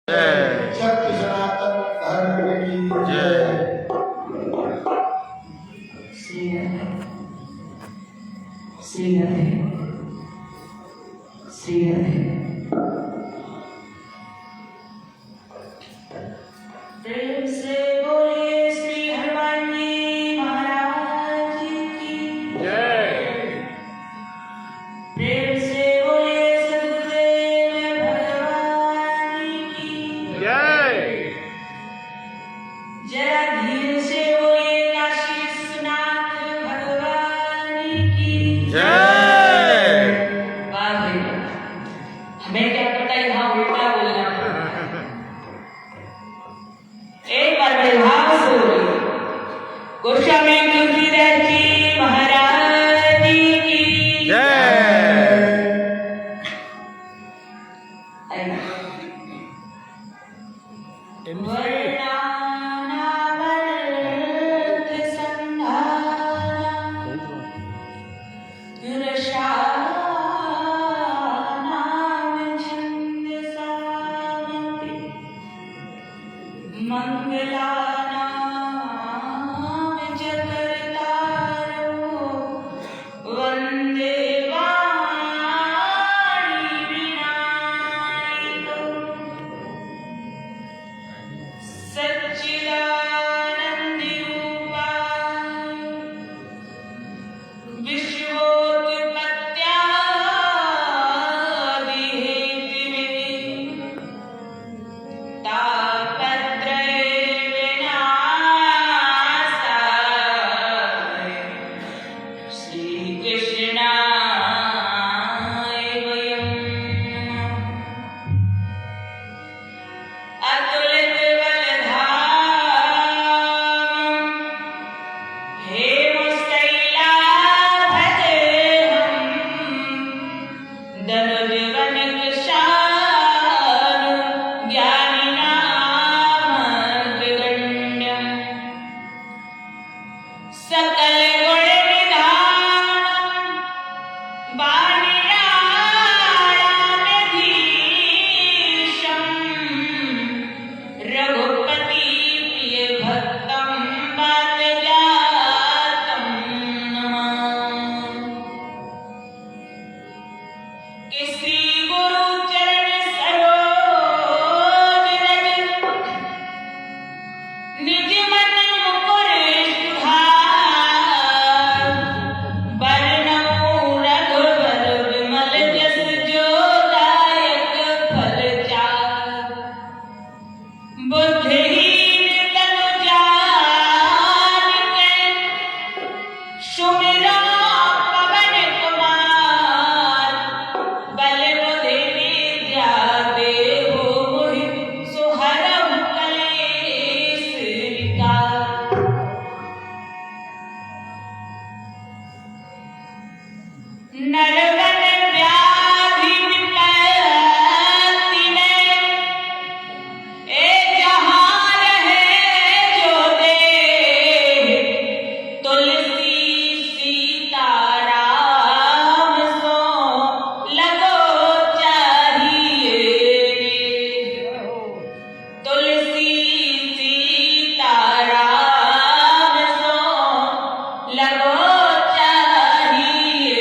जय सत्य सनातन धर्म की जय। श्री राधे श्री राधे। प्रेम से बोले श्री हनुमान जी महाराज की जय। प्रेम से बोले सदगुरुदेव भगवान की जय। जरा धीरे से बोले काशी विश्वनाथ भगवान की जय। वाह भाई, हमें क्या पता यहाँ उल्टा बोलना। एक बार बड़े भाव से बोलिए, गोस्वामी तुलसीदास जी महाराज की जय। वंदे वाणी विनायक सच्चिदानंद रूपाय विश्वोत्पत्त्यादि हेतवे तापत्रय विनाशाय श्री कृष्णाय वयं नमः। अतुलित बलधाम हेमशैलाधरेहं धनुर्वनकृशानु ज्ञानिनामग्रगण्यं सकलगुणनिधानं वाणिज्ञाननिधीशं रघुपति प्रिय भक्तं वातजातं नमामि। कि श्री गुरु चरण सरोज रज निज मन मुकुर सुधार बरनउँ रघुबर विमल जस जोदायक फल चार। बुद्धिहीन तनु जानिके सुमिरा पवन कुमार बल बुद्धि विद्या देहु मोहि सुहरहु कलेस विकार। नरगण व्याधि विपत्ति में ए जहाँ रहे जो देह तुलसी सीताराम सो लगो चाहिए। तुलसी सीताराम सो लगो चाहिए।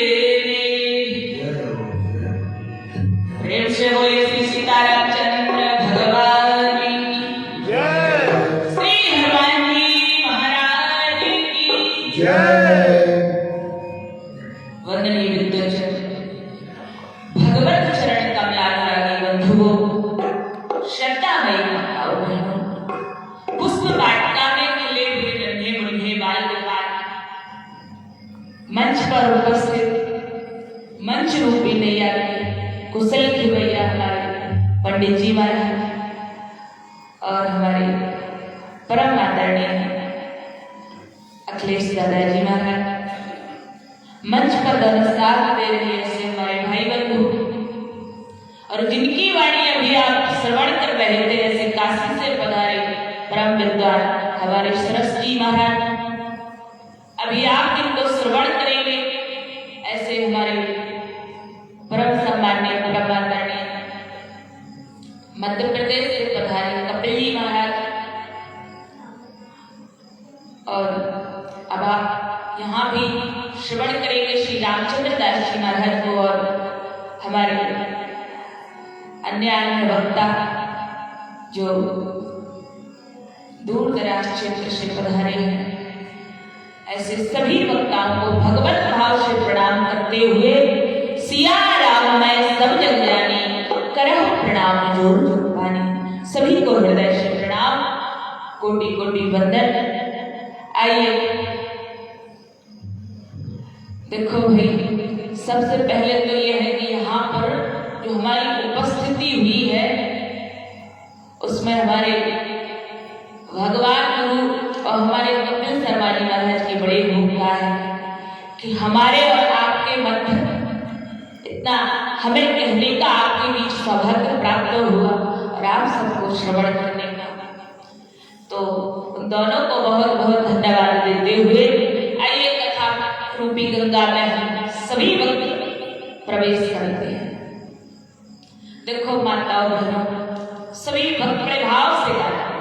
प्रेम से बोले श्री सीतारामचंद्र भगवान की जय। श्री हनुमान जी महाराज की जय। वंदनीय विद्वजन, भगवत चरण कमलानुरागी बंधुओं, श्रद्धामयी माताओं बहनों, पुष्प वाटिका में खिले हुए नन्हे मुन्ने बाल गोपाल, मंच पर उपस्थित मंच रूपी नैया के कुशल खिवैया हमारे पंडित जी महाराज और हमारे परम आदरणीय अखिलेश दादाजी महाराज, मंच पर नमस्कार दे रहे ऐसे हमारे भाई बंधु और जिनकी वाणी अभी आप श्रवण कर रहे थे, ऐसे काशी से पधारे परम विद्वान हमारे सरस जी महाराज, अभी आप जिनको श्रवण करेंगे ऐसे हमारे परम सम्मान्य परम आदरणीय मध्य प्रदेश से पधारे कपिल महाराज। और अब आप यहाँ भी श्रवण करेंगे श्री रामचंद्र दास जी महाराज को और हमारे अन्य वक्ता जो दूर दराज क्षेत्र से पधारे हैं। ऐसे सभी वक्ताओं को भगवत भाव से प्रणाम करते हुए सिया राम मैं सब जग जानी करहु प्रणाम जोर जुबानी। सभी को हृदय से प्रणाम, कोटि कोटि वंदन। आइए देखो भाई, सबसे पहले तो यह है कि यहाँ पर जो हमारी उपस्थिति हुई है उसमें हमारे भगवान गुरु और हमारे कपिल शर्मा जी महाराज की बड़ी भूमिका है कि हमारे और आपके मध्य इतना हमें कहने का आपके बीच सौभाग्य प्राप्त हुआ और आप सबको श्रवण करने का। तो उन दोनों को बहुत बहुत धन्यवाद देते हुए आइए कथा रूपी गंगा में हम सभी वक्त प्रवेश करते हैं। देखो माताओं बहनों, सभी भक्त बड़े भाव से गाते हैं।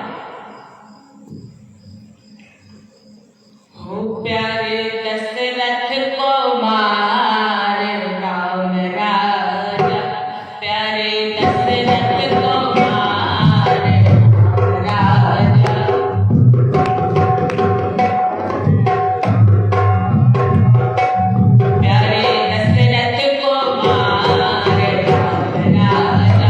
हो प्यारे दशरथ को मार राम राजा, प्यारे दशरथ को मार राम राजा। प्यारे दशरथ को मार राम राजा।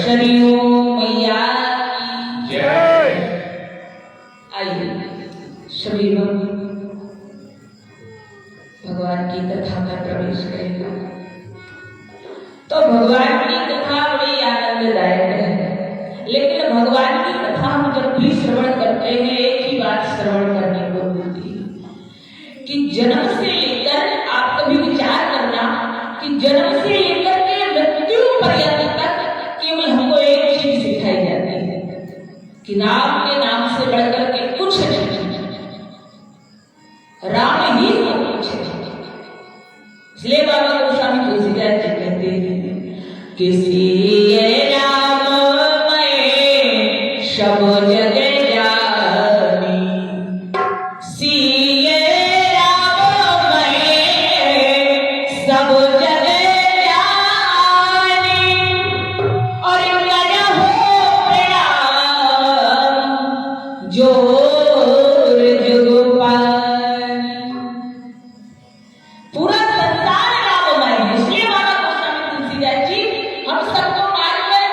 शरीरों मैया की जय। आइए सभी लोग भगवान की कथा में प्रवेश करेंगे। तो भगवान की कथा बड़ी आनंददायक है, लेकिन भगवान की कथा हम जब भी श्रवण करते हैं एक ही बात श्रवण करने को मिलती है कि जन्म से लेकर, आप कभी विचार करना कि जन्म से लेकर के मृत्यु पर्यंत तक केवल हमको एक चीज सिखाई जाती है कि राम के नाम से बढ़कर के कुछ नहीं, राम ही सब कुछ है। इसलिए बाबा गोस्वामी तुलसीदास जी कहते हैं कि सिए राम मैं सब जग जानी, सिए राम मैं सब जग जानी, और करहु प्रणाम जोर जुग पानी। पूरा संसार राममय है। इसलिए बाबा गोस्वामी तुलसीदास जी हम सबको मार्ग में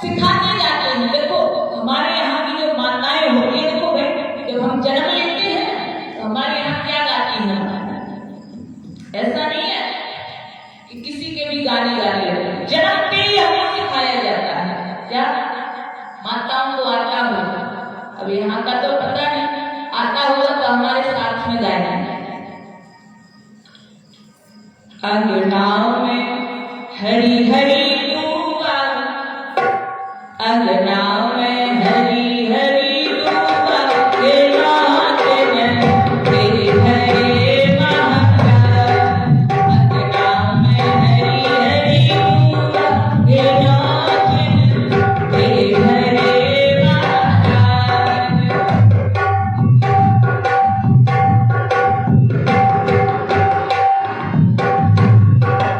सिखाते जाते हैं। देखो हमारे यहाँ की जो माताएं होती है, देखो भाई जब हम जन्म लेते हैं तो हमारे यहाँ क्या गाती हैं। ऐसा नहीं है कि किसी के भी गाने गाने लगते, जन्मते ही हमें सिखाया जाता है। क्या माताओं को आता हो, अब यहाँ का तो पता नहीं, आता होगा तो हमारे साथ में गाएंगे। अंगना में हरी हरी दूबा, अंगना में हरी हरी दूबा, के नाच में तेरे हरे महाराज। अंगना में हरी हरी दूबा, के नाच में तेरे हरे महाराज।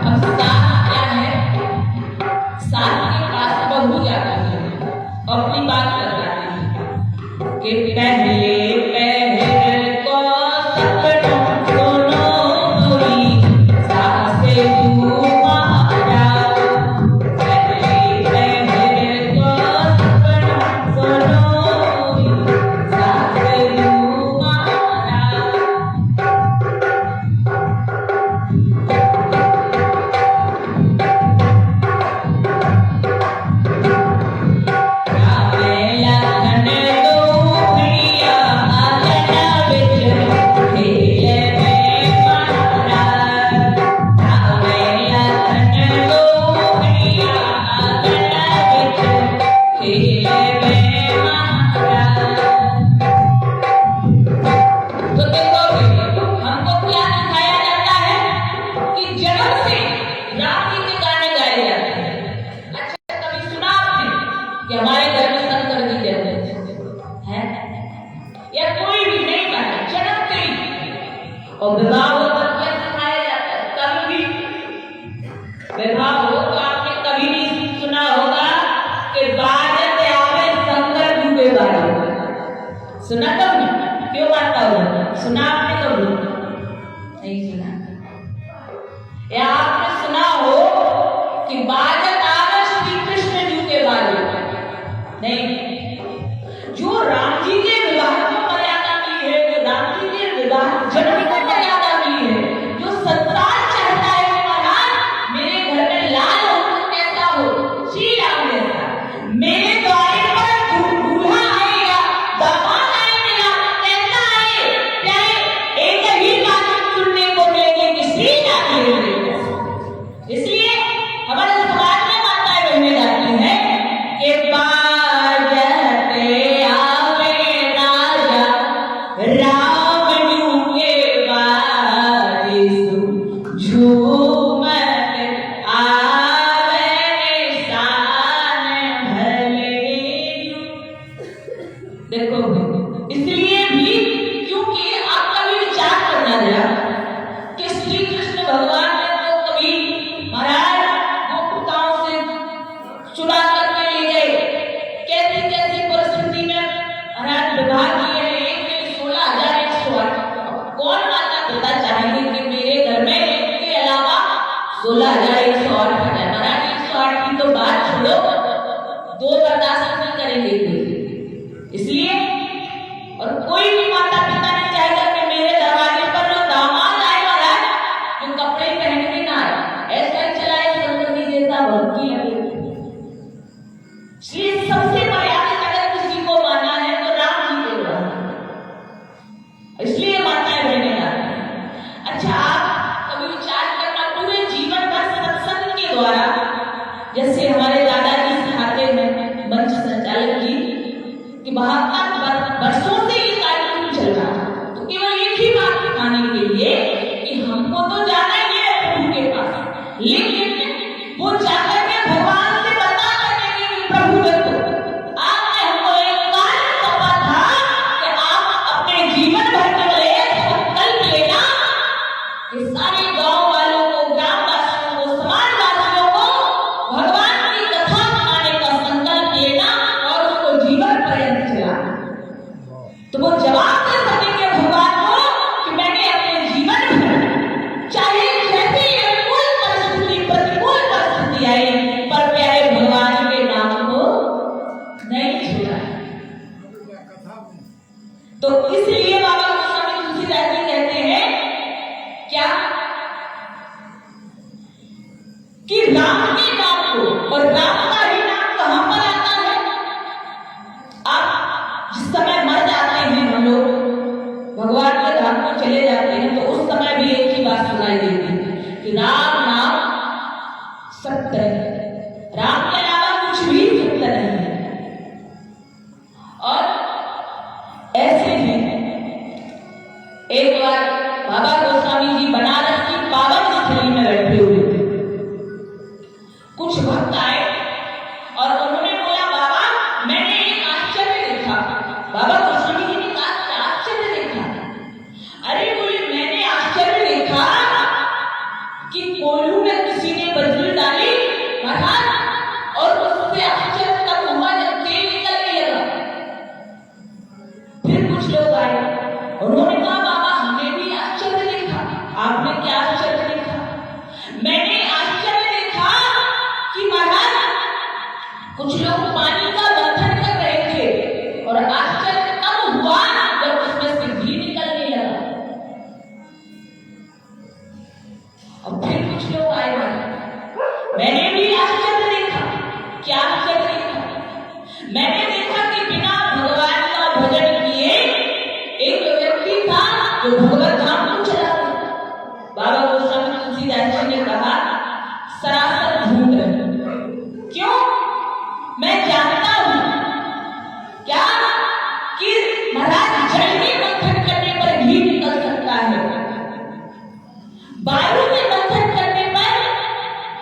अब साथ क्या है, साथ के पास बहू जाती है और अपनी बात बताती है कि पहले पहर को सपनों सुनो मोरी सासे तुम्हारा। पहले पहर को सपनों सुनो मोरी सासे तुम्हारा। तो देखो हमको क्या सिखाया जाता है कि जन्म से राम जी के गाने गाए जाते हैं। अच्छा कभी सुना आपने कि हमारे घर में शंकर जी रहते हैं, या कोई भी नहीं गाना, जन्मते ही। और विवाह हो तो क्या सिखाया जाता है, कभी भी विवाह हो तो आपने कभी नहीं सुना होगा कि बाजत आवे शंकर जी के बारे में। सुना कभी? क्यों बात होगा? सुना आपने कभी? नहीं सुना। या आपने सुना हो कि बाजत आवे श्री कृष्ण जी के बारे में? नहीं। जो राम जी के विवाह को मर्यादा मिली है, जो राम जी के विवाह जन्म को मर्यादा मिली है, जो संसार चाहता है कि महाराज मेरे घर में लाल हो तो कैसा हो, श्री राम जैसा, मेरे द्वारे पर दूल्हा आएगा, दामाद आएगा, कैसा आए, चाहे एक ही नहीं देते। इसलिए और कोई भी माता पिता नहीं चाहेगा कि मेरे दरवाजे पर जो दामाद आए महाराज जो कपड़े पहन के ना आए, ऐसा ही चलाए संतति देता भक्ति लगे। इसलिए सबसे मर्यादित अगर किसी को माना है तो राम जी के द्वारा, इसलिए माताएं बहनें आती हैं। अच्छा, आप कभी विचार करना पूरे जीवन भर सत्संग के द्वारा, जैसे हमारे दादाजी सिखाते हैं मंच संचालक जी कि 72 वर्षों से ये कार्यक्रम चल रहा है, तो केवल एक ही बात सिखाने के लिए कि हमको तो जाना ही है प्रभु के पास, लेकिन वो जाकर के भगवान से बता सकेंगे कि प्रभु देखो आपने हमको एक कार्य सौंपा था कि आप अपने जीवन भर केवल एक संकल्प लेना कि सारे गांव वालों को, ग्रामवासियों को, समाजवासियों को भगवान की कथा सुनाने का संकल्प लेना और उसको जीवन पर्यंत चलाना। तो वो जवाब दे सकेंगे भगवान को कि मैंने अपने जीवन भर चाहे जैसी अनुकूल परिस्थिति, प्रतिकूल परिस्थिति आई, पर प्यारे भगवान के नाम को नहीं छोड़ा। तो इसलिए बाबा गोस्वामी तुलसीदास जी कहते हैं क्या कि राम के नाम को, और राम का ही नाम कहां पर आता है? आप जिस समय मर जाते हैं, हम लोग भगवान के धाम को चले जाते हैं, तो उस समय भी एक ही बात सुनाई देती है कि राम नाम सत्य है, राम के अलावा कुछ भी सत्य नहीं है। और ऐसे ही एक बार बाबा गोस्वामी जी बनारस की पावन स्थली में बैठे हुए थे। कुछ भक्त आए और उन्होंने बोला बाबा मैंने एक आश्चर्य देखा। बाबा गोस्वामी जी ने कहा क्या आश्चर्य देखा? अरे बोले मैंने आश्चर्य देखा कि कोल्हू में किसी ने बजरी डाली महाराज, और उससे आश्चर्य तब हुआ जब तेल निकलने लगा। फिर कुछ लोग आए, उन्होंने कहा बाबा हमने भी आश्चर्य देखा। आपने क्या आश्चर्य देखा? मैंने आश्चर्य देखा कि महाराज कुछ लोग पानी का मंथन कर रहे थे और आश्चर्य तब हुआ जब उसमें से घी निकलने लगा। और फिर कुछ लोग आए, मैंने भी आश्चर्य देखा। क्या आश्चर्य देखा? मैंने देखा कि बिना भगवान का भजन किए एक व्यक्ति था जो भगवत धाम को चला गया। बाबा गोस्वामी तुलसीदास जी ने कहा सरासर झूठ है। क्यों? मैं जानता हूं क्या कि महाराज जल में मंथन करने पर घी निकल सकता है, वायु में मंथन करने पर,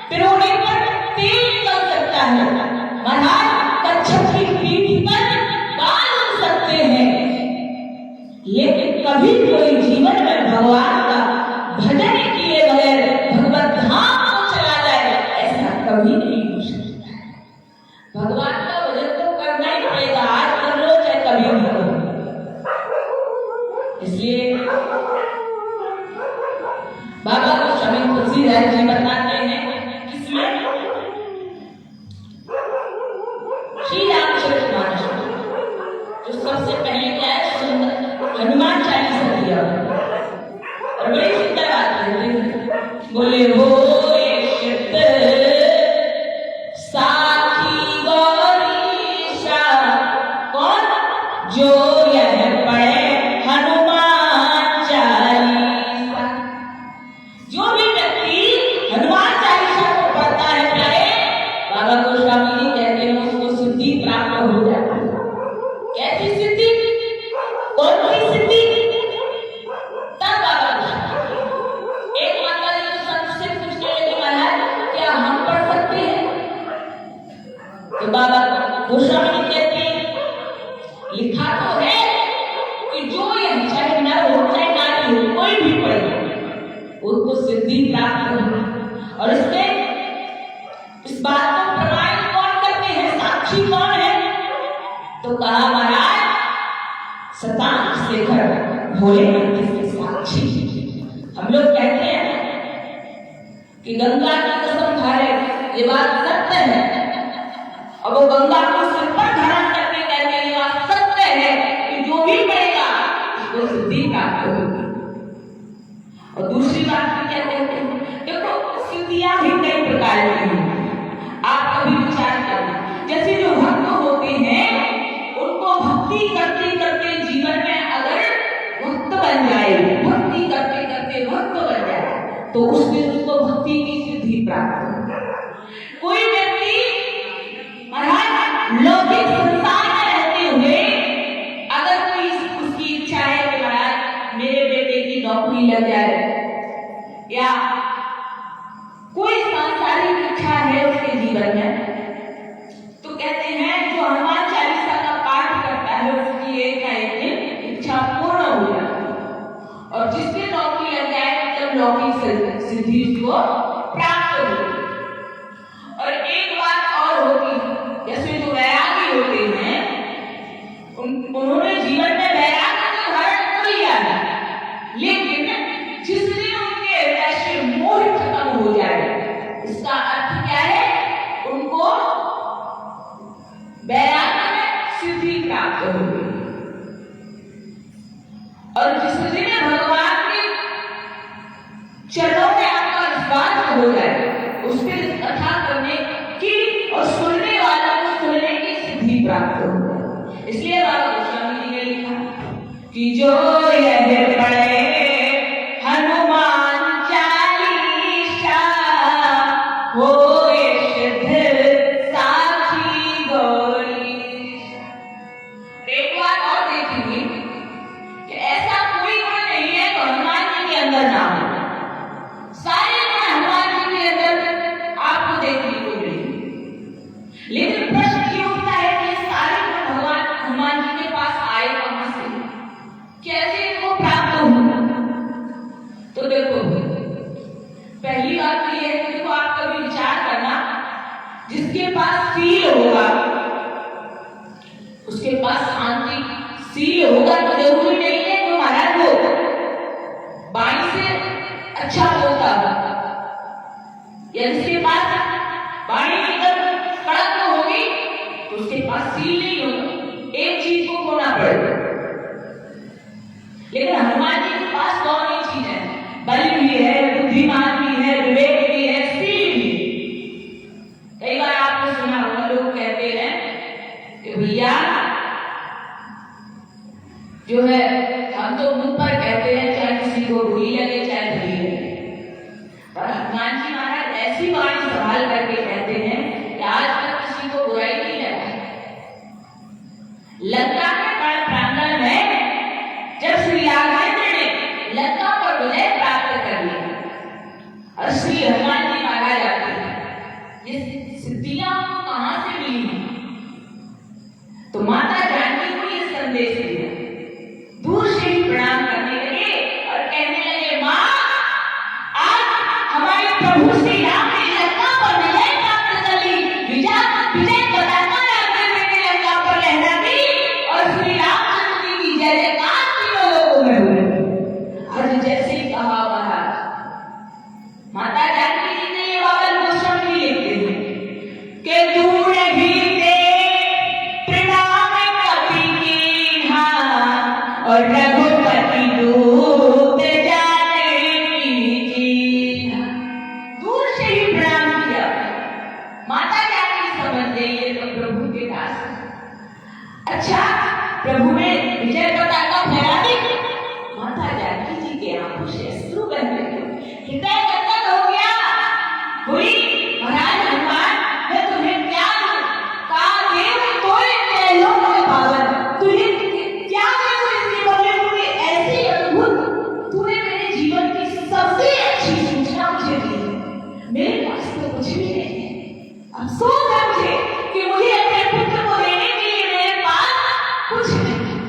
पिरोने पर तेल निकल सकता है, महाराज कच्छप की पीठ पर बाल उग सकते हैं, लेकिन कभी कोई जीवन में भगवान का भजन किए बगैर भगवत धाम को चला जाए ऐसा कभी नहीं हो सकता है। भगवान का भजन तो करना ही पड़ेगा, आज कर लो चाहे कभी भी करो। इसलिए बाबा गोस्वामी तुलसीदास जी बताते हैं किसमें? श्री रामचरितमानस में, जो सबसे पहले क्या है सुंदर हनुमान चालीसा दिया और बड़ी सुंदर बात कहते हैं, बोले हो चित्त साखी गौरीशा कौन जो यह पढ़े हनुमान चालीसा। जो भी व्यक्ति हनुमान चालीसा को पढ़ता है प्यारे, बाबा गोस्वामी जी कहते हैं उसको सिद्धि प्राप्त हो जाती है। कैसी सिद्धि? कौन सी सिद्धि? तब बाबा एक माता जी संत से पूछने लगे महाराज क्या हम पढ़ सकते हैं? तो बाबा गोस्वामी जी कहते हैं लिखा तो है कि जो यह चाहे नर हो चाहे नारी हो कोई भी पढ़े उसको सिद्धि प्राप्त होगी। और इसमें इस बात को प्रमाण कौन करते हैं, साक्षी कौन है? तो कहा महाराज शतांग शेखर भोलेनाथ के साक्षी। हम लोग कहते हैं कि गंगा की कसम खा रहे, ये बात सत्य है, और वो गंगा को सिर पर धारण करके सिद्धि प्राप्त होगी। और दूसरी बात भी क्या कहते हैं, देखो सिद्धियां भी कई प्रकार की हैं। आप कभी विचार करें, जैसे जो भक्त होते हैं उनको भक्ति करते करते जीवन में अगर भक्त बन जाए, भक्ति करते करते भक्त बन जाए, तो उस दिन उसको भक्ति की सिद्धि प्राप्त होगी। कोई व्यक्ति महाराज लौकिक संसार में रहते हुए अगर कोई उसकी इच्छा है कि महाराज मेरे बेटे की नौकरी लग जाए, या कोई सांसारिक इच्छा है उसके जीवन में, तो कहते हैं जो हनुमान चालीसा का पाठ करता है उसकी एक ना एक दिन इच्छा पूर्ण हो जाती है, और जिसके नौकरी लग जाए मतलब लौकिक सिद्धि उसको प्राप्त होगी। और एक बात और होगी, जैसे जो वैरागी होते हैं उन्होंने जीवन में वैराग्य को धारण कर लिया है, लेकिन जिस दिन उनके हृदय से मोह खत्म हो जाए, इसका अर्थ क्या है, उनको वैराग्य में सिद्धि प्राप्त होगी। और जिस दिन भगवान के चरणों में आपका विश्वास हो जाए, उसके कथा करने की और सुनने वालों को सुनने की सिद्धि प्राप्त होगी। इसलिए बाबा गोस्वामी जी ने लिखा कि जो यह पढ़े हनुमान चालीसा होए सिद्ध साखी गौरी। एक बात और देखेंगे कि ऐसा कोई गुण नहीं है तो हनुमान जी के अंदर ना हो, सारे गुण हनुमान जी के अंदर आपको देखने को मिलेंगे। लेकिन प्रश्न ये उठता है कि सारे गुण भगवान हनुमान जी के पास आए कहां से, कैसे इनको प्राप्त हुआ? तो देखो पहली बात तो ये है कि देखो आप कभी विचार करना, जिसके पास सील होगा उसके पास शांति, सील होगा तो जरूरी नहीं है कि महाराज वो वाणी से अच्छा बोलता हो, या जिसके पास वाणी एकदम कड़क होगी तो उसके पास सील नहीं होगा। एक चीज को खोना पड़ेगा। लेकिन हनुमान जी के पास कौन सी चीज है, बल भी है, बुद्धिमान भी है, विवेक भी है, सील भी। कई बार आपने सुना होगा लोग कहते हैं कि भैया जो है हम तो मुंह पर कहते हैं चाहे किसी को बुरी लगे चाहे भली लगे, पर हनुमान जी महाराज ऐसी वाणी संभाल करके कहते हैं कि आज तक किसी को बुराई नहीं लगा। लंका के प्रांगण में जब श्री राघवेंद्र ने लंका पर विजय प्राप्त कर लिया और श्री हनुमान जी महाराज आते हैं, ये सिद्धियां कहां से मिली हैं? तो माता जानकी को ये संदेश दिया, दूर से ही प्रणाम करने लगे और कहने लगे मां आज हमारे प्रभु श्री राम ने लंका पर विजय प्राप्त कर ली, विजय पताका रामदेव ने लंका पर लहरा दी और श्री रामचंद्र जी की जय जयकार तीनों लोगों में हो रही। आज जैसे ही कहा महाराज माता जानकी जी ने ये बाबा गोस्वामी लिखते हैं कि दूर भी दे प्रणाम कपि कीन्हा और रघुपति दूत जाने कीन्हा। दूर से ही प्रणाम किया। माता जानकी समझ गई ये तो प्रभु के दास। अच्छा प्रभु ने विजय पताका फहरा दी, माता जानकी जी के आंखों से अश्रु बह गए, हृदय गदगद हो गया। बोली महाराज हनुमान मैं तुम्हें क्या दूं, कहा देव तोरे चेलों में पावन, तुझे क्या दें इसके बदले, तूने ऐसी अद्भुत, तूने मेरे जीवन की सबसे अच्छी सूचना मुझे दी है, मेरे पास तो कुछ भी नहीं है। अफसोस है मुझे कि मुझे अपने पुत्र को देने के लिए मेरे पास कुछ नहीं।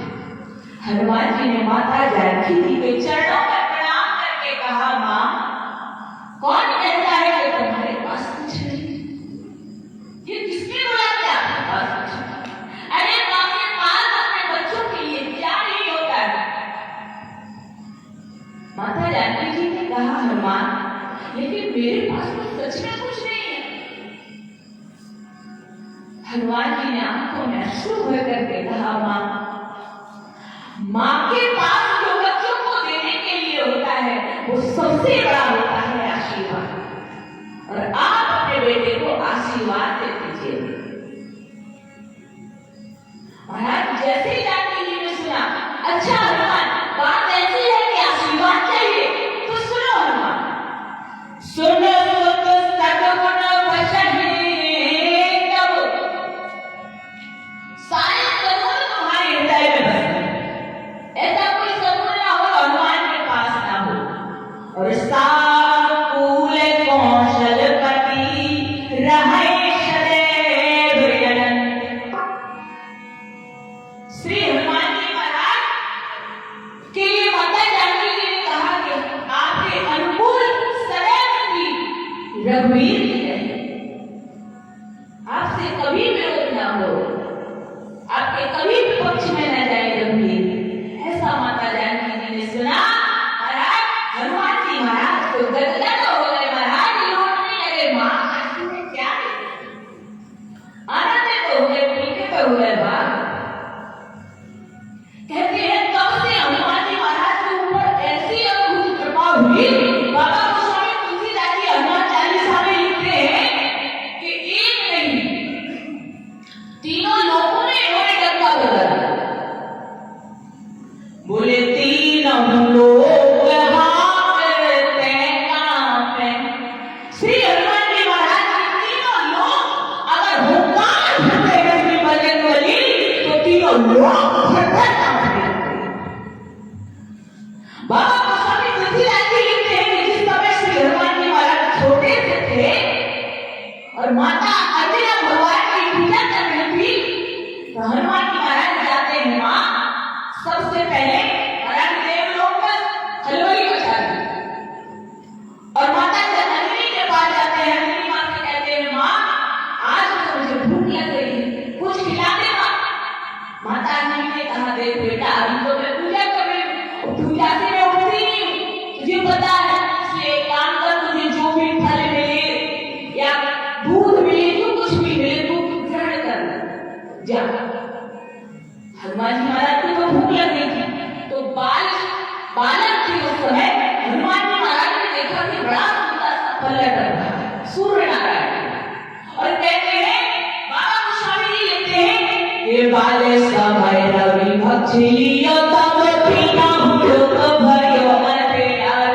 हनुमान जी ने माता जानकी जी के चरणों में प्रणाम करके कहा मां कौन कहता है कि तुम्हारे पास कुछ नहीं? ये किसने बोला कि आपके पास कुछ नहीं? अरे मां के पास अपने बच्चों के लिए क्या नहीं होता है? माता जानकी जी ने कहा हनुमान लेकिन मेरे पास तो सच में कुछ नहीं है। हनुमान जी ने आंखों में अश्रु भर करके कहा मां के पास जो वो सबसे बड़ा होता है आशीर्वाद। और आप अपने बेटे को आशीर्वाद दे दीजिए। महाराज जैसे ही जानकी जी ने सुना, अच्छा हनुमान बात ऐसी है कि आशीर्वाद चाहिए, तो सुनो हनुमान, सुनो तो सद्गुण वशहि तब, सारे सद्गुण तुम्हारे हृदय में बसे। ऐसा कोई सद्गुण ना हो हनुमान के पास ना हो। और साकुल कौशलपति रहे सदैव अनंत। श्री हनुमान जी महाराज के लिए माता जानकी जी ने कहा कि आपके अनुकूल सदैव भी रघुवीर जी रहे, आपसे कभी विरोध ना हो, आपके कभी विपक्ष में न जाए रघुवीर। ऐसा माता जानकी जी ने सुना। महाराज हनुमान जी महाराज तो गदगद हो गए। महाराज लौटने लगे, मां आंखों में क्या आनंद तो हो गए, पुलकित हो गए। बात कहते हैं तब से हनुमान जी महाराज के ऊपर ऐसी अद्भुत कृपा हुई। बाबा गोस्वामी तुलसीदास जी हनुमान चालीसा में लिखते हैं कि एक नहीं तीनों लोगों ने इन्होंने डंका बजाया। बोले तीनों लोग हाकते कांपे। श्री हनुमान जी महाराज के तीनों लोग अगर हुंकार भरते हैं श्री बजरंगबली, तो तीनों लोग थर-थर कांपते हैं। बाबा गोस्वामी तुलसीदास जी लिखते हैं कि जिस समय श्री हनुमान जी महाराज छोटे से थे और माता अंजना भगवान की पूजा कर रही थी, तो हनुमान जी महाराज जाते हैं, मां सबसे पहले महाराज देवलोक पर हलवाई बचा दी और माता अंजनी के पास जाते हैं। अंजनी मां से कहते हैं, मां आज तो मुझे भूख लग रही है, कुछ खिला दे मां। माता अंजनी ने कहा, देख बेटा अभी तो मैं पूजा कर रही हूँ, पूजा से मैं उठती नहीं हूँ, तुझे पता है, इसलिए एक काम कर, तुझे जो भी फल मिले या दूध मिले, जो कुछ भी मिले तू ग्रहण कर जा। हनुमान जी महाराज को तो भूख लग रही थी, तो बालक थे उस समय। हनुमान जी महाराज ने देखा कि बड़ा सुंदर सा फल लटक रहा है, सूर्य नारायण, और कहते हैं बाबा गोस्वामी जी लिखते हैं, ये बाले समय रवि भक्षिलियो तब पीना लोक भयो अतेयार।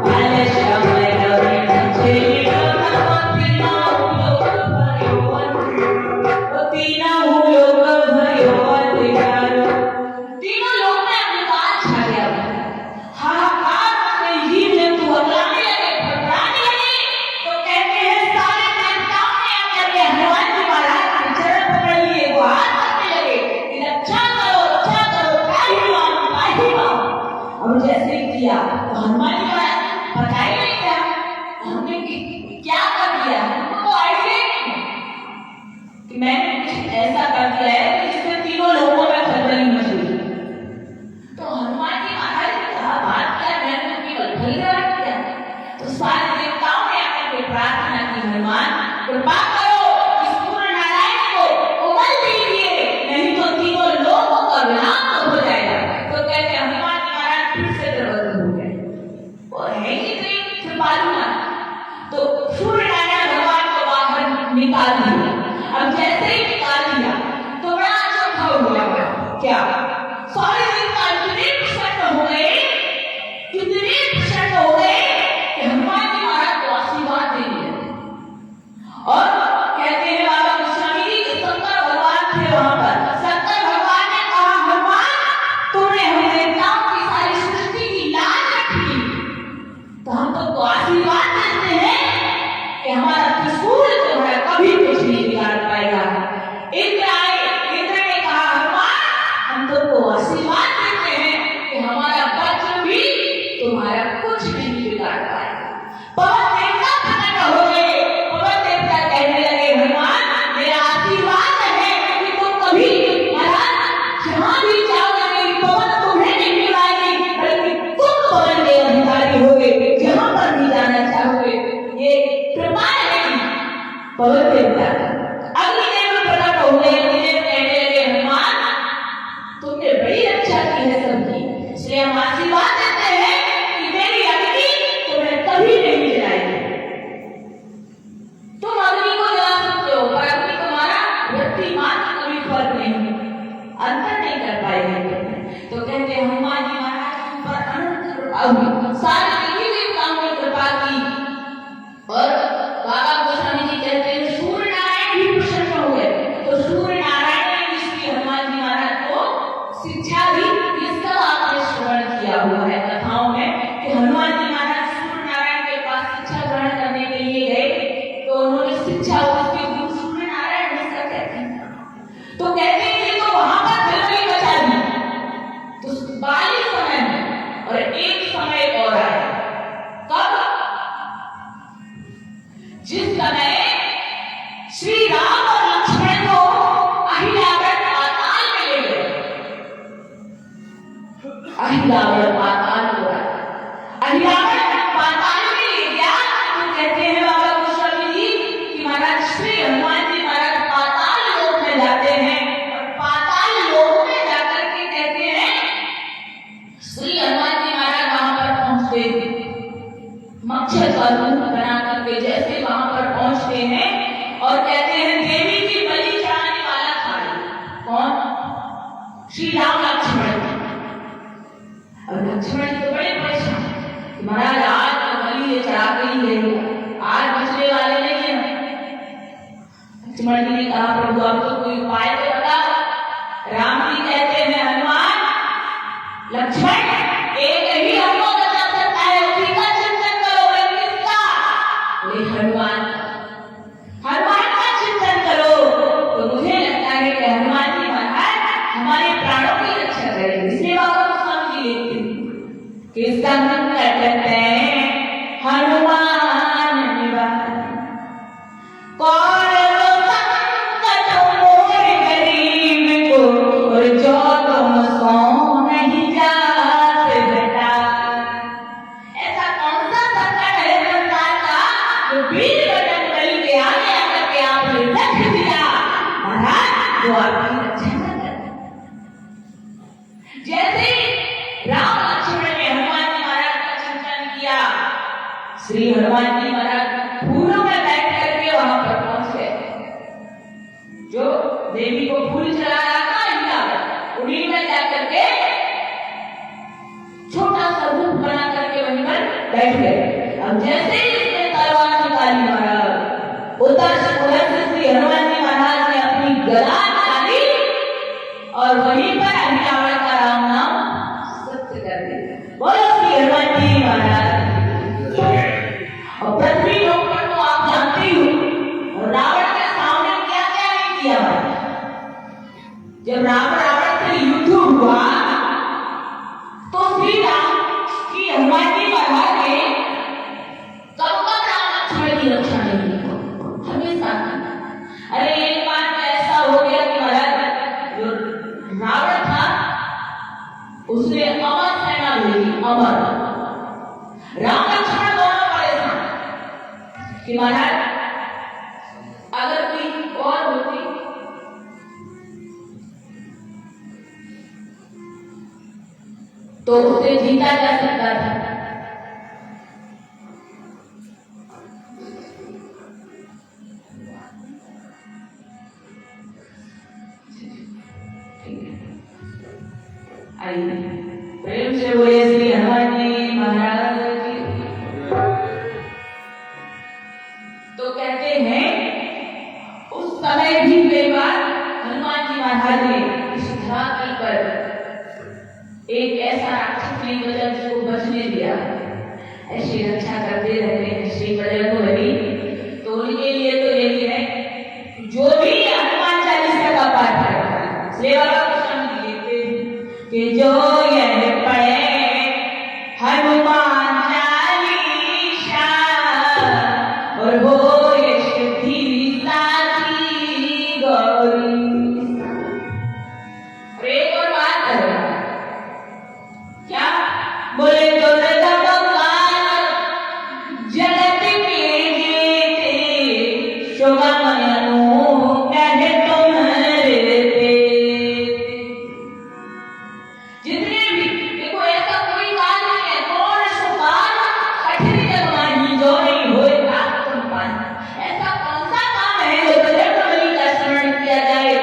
बाले समय रवि भक्षिलियो तब पीना लोक भयो अतेयार। तीना लोक भयो अतेयार। तीनों लोग में अंधकार छा गया। हाहाकार से जीव जंतु अगलाने लगे, फटराने लगे। तो कहते हैं सारे देवताओं ने आकर के हनुमान जी महाराज के चरण पकड़ लिए, वो हाथ करने लगे कि रक्षा करो, ताही मां। और जैसे ही किया तो हनुमान जी महाराज पता ही नहीं क्या हमने क्या कर दिया, हमको तो आइडिया ही नहीं कि मैंने कुछ ऐसा कर दिया है कि जिससे तीनों लोगों में खलबली मची। तो हनुमान जी महाराज ने कहा, बात क्या, मैंने तो केवल फलग्रहण किया। तो सारे देवताओं ने आकर के प्रार्थना की, हनुमान कृपा करो, इस सूर्य नारायण को उगल दीजिए, नहीं तो तीनों लोगों का विनाश हो जाएगा। तो कहते हनुमान जी महाराज फिर से प्रबंध हो गए, वो है ही इतनी कृपालु ना, तो सूर्य नारायण भगवान को बाहर निकाल दिया। अब जैसे ही निकाल दिया तो बड़ा चौथा हो गया। क्या सारे देवता इतने प्रसन्न हो गए, इतने प्रसन्न हो गए कि हनुमान जी महाराज को आशीर्वाद दे दिया। और कहते हैं बाबा गोस्वामी जी कि शंकर भगवान थे वहां पर। शंकर भगवान ने कहा, हनुमान तुमने हम देवताओं की सारी सृष्टि की लाज रखी, तो हम तुमको आशीर्वाद देते हैं कि हमारा त्रिशूल तुम्हारा कभी कुछ नहीं बिगाड़ पाएगा। इंद्र आए, इंद्र ने कहा, हनुमान हम तुमको आशीर्वाद देते हैं कि हमारा वज्र भी तुम्हारा कुछ नहीं बिगाड़ पाएगा। पवन देवता प्रकट हो गए। पवन देवता कहने लगे, हनुमान मेरा आशीर्वाद है कि तुम कभी महाराज जहां भी जाओगे मेरी पवन तुम्हें नहीं मिलाएगी, बल्कि तुम पवन के अधिकारी होगे, जहां पर भी जाना चाहोगे। ये कृपा है पवन देवता। अग्निदेव प्रकट हो गए। अग्निदेव कहने लगे, हनुमान तुमने बड़ी रक्षा की है सबकी, इसलिए हम आशीर्वाद देते हैं कि मेरी अग्नि कभी फर्क नहीं, अंतर नहीं कर पाएंगे। तो कहते हैं हनुमान जी महाराज के ऊपर अनंत कृपा हुई, सारी देवी-देवताओं ने कृपा की। और बाबा गोस्वामी जी कहते हैं सूर्य नारायण भी प्रसन्न हो गए। तो सूर्य नारायण ने इसकी हनुमान जी महाराज को शिक्षा दी। ये सब आपने श्रवण किया हुआ है कथाओं में कि हनुमान जी महाराज सूर्य नारायण के पास शिक्षा ग्रहण करने के लिए गए, तो उन्होंने शिक्षा उसके गुरु सूर्य नारायण ऐसा कहते हैं। तो कहते हैं ये तो वहां पर धरती बचा दी। तो बाली समय में और एक समय और आया, कब? जिस समय श्री राम और लक्ष्मण को अहिलावण पाताल में ले गए। अहिलावण पाताल को अहिलावण पाताल में ले गया। तो कहते हैं बाबा गोस्वामी जी कि महाराज श्री हनुमान जी महाराज पाताल लोक में जाते हैं और पाताल लोक में जाकर के कहते हैं श्री हनुमान जी महाराज वहां पर पहुंचते, मच्छर का रूप बना करके जैसे वहां पर पहुंचते हैं और कहते हैं देवी की बलि चढ़ाने वाला था कौन? श्री राम लक्ष्मण। और लक्ष्मण तो बड़े परेशान कि महाराज आज तो बलि चढ़ा के ही गए, आज बचने वाले नहीं है। लक्ष्मण जी ने कहा प्रभु आप तो कोई उपाय तो बताओ। राम जी कहते हैं हनुमान लक्ष्मण एक ही हमको बचा सकता है, उसी का चिंतन करो। हनुमान का चिंतन करो। तो मुझे लगता है कि हनुमान जी महाराज हमारे प्राणों की रक्षा करेंगे। इसलिए बाबा गोस्वामी जी लिखते हैं कि संकट है हनुमान निवारण, कौन वो संकट मोर गरीब को, और जो तुम सो नहीं जाते बेटा। ऐसा कौन सा संकट है संसार का जो बीच बटन बलि के आगे आकर के आपने रख दिया, महाराज वो आपकी रक्षा न करे। जैसे राम लक्ष्मण ने हनुमान जी महाराज का चिंतन किया, श्री हनुमान जी महाराज फूलों में बैठ करके वहां पर पहुंच गए। जो देवी को फूल चढ़ा रहा था उन्हीं में जाकर के छोटा सा रूप बना करके वहीं पर बैठ गए। अब जैसे ही उसने तलवार निकाली महाराज, उधर से श्री हनुमान जी महाराज ने अपनी गदा निकाली और वहीं पर अहिलावण का राम नाम सत्य कर दिया। बोलो श्री हनुमान जी महाराज। और पृथ्वी लोक पर तो आप जानते ही हो रावण के सामने क्या क्या नहीं किया। जब रावण से युद्ध हुआ तो श्री राम की हनुमान जी महाराज ने कब राम लक्ष्मण की रक्षा नहीं की, हमेशा। अरे एक बार तो ऐसा हो गया कि महाराज जो रावण था उसने अमर सेना भेजी, अमर। राम लक्ष्मण दोनों परेशान कि महाराज अगर कोई और होती तो उसे जीता जा सकता था। आइए प्रेम से बोले श्री हनुमान जी महाराज की। तो कहते हैं उस समय भी कई बार हनुमान जी महाराज ने इस धरातल पर एक ऐसा राक्षस नहीं बचा जिसको बचने दिया। ऐसी रक्षा करते रहते हैं श्री बजरंगबली। तो उनके लिए तो यही है जो भी हनुमान चालीसा का पाठ है, सेवा का प्रसंग लिखते हैं कि जो यह पढ़े हनुमान चालीसा और वो ये सिद्धि साथी गौरी। और एक और बात है क्या बोले तो जगत के जेते शोभा मनो कहे तुम्हारे जितने भी देखो ऐसा कोई काल नहीं है कौन सुपान कठिन जगमाही जो नहीं होए प्राप्त संपान। ऐसा कौन सा काम है जो बजरंगबली का स्मरण किया जाए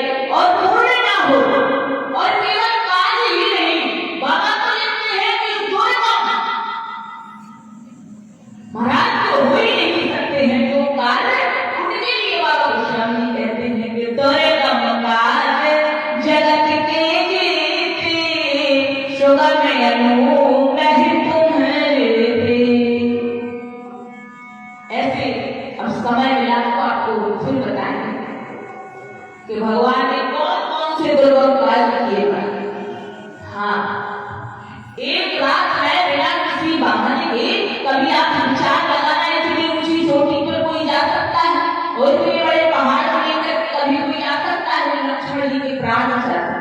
जी के प्राण जाते।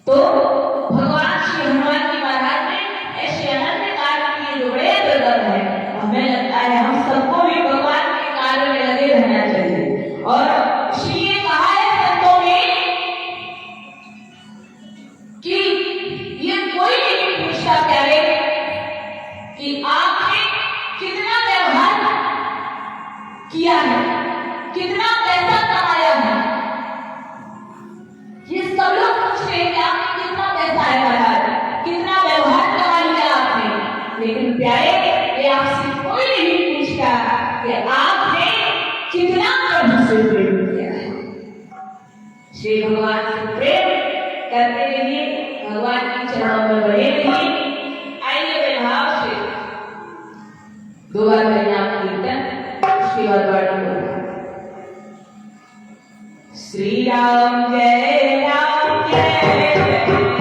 तो भगवान श्री हनुमान जी महाराज ने ऐसे अनन्य कार्य किए जो बड़े दुर्लभ है। हमें लगता है हम सबको भी भगवान के कार्य में लगे रहना चाहिए। और इसलिए कहा है संतों ने कि ये कोई नहीं पूछता प्यारे कि आपने कितना व्यवहार किया है, कितना पैसा कमाया है। ये सब लोग पूछते हैं कि आपने कितना पैसा है महाराज, कितना व्यवहार कमा लिया आपने। लेकिन प्यारे ये आपसे कोई नहीं पूछता कि आपने कितना प्रभु से प्रेम किया है। श्री भगवान से प्रेम करते रहिए, भगवान की चरणों में बने रहिए। आइए वे भाव से दो बार नाम कीर्तन, उसके बाद वाणी बोलना। श्री राम जय जय